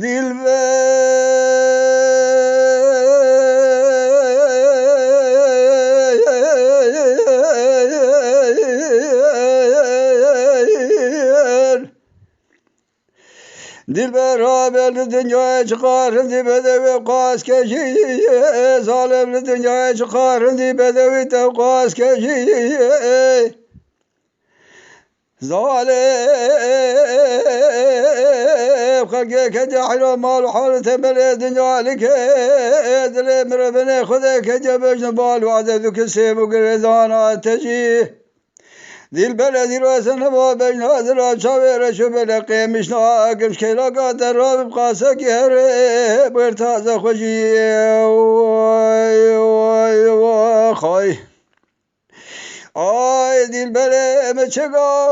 Dilber haberli dünyaya çıkarın di bedevi kas keşi zalimli dünyaya çıkarın di bedevi tevkas keşi zalim halke kecahil mal hal temel dünya like edle mirabene khuda kecebejn bal va'duk sebu gredana teji Dilber dirasını bu ben hazır çavere şöbele kıymışna gümş kela kadar rabim kasa kere bir taze hoji vay vay vay hay ay dilbere meçega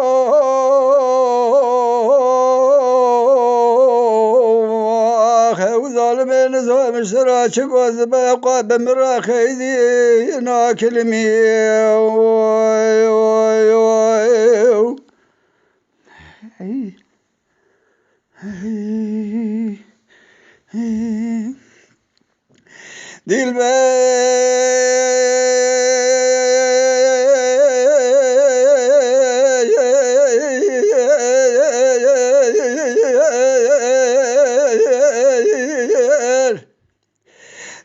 خو ظالم نظام سراج قاز بقى بمرا خيدي ناكلمي واي واي واي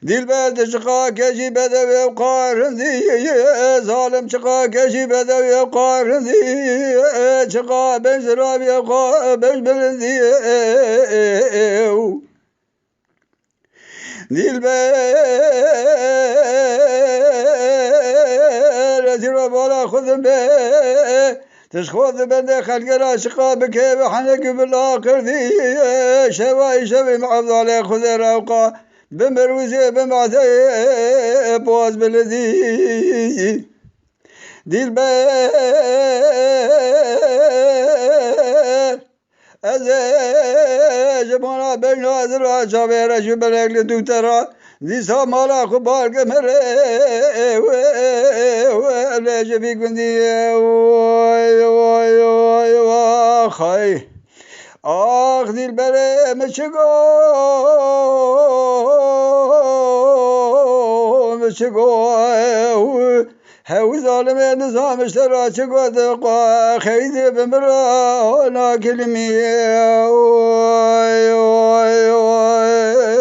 Dilber çıka keçi bedevi karın diye zalim çıka keçi bedevi karın diye çıka ben zirabiye ben bilin diye Dilber zirabala khudum be تشخوذ بند خلق راشقا بكيف حنك بالآخر ذي شواي شوي مع ضالي خذ روقا بمروزي بمعثي بواز بلذي ديلبير أزاج مانا بين ناظر شابير شبلك لدوترا دي سامالا خبار كمري ولا جبيك بندي واي واي واي واي آخ دلبر مشگو هاو ظالم نظام اشترى چگو دقا خیدی بمرا ناکلمی واي واي واي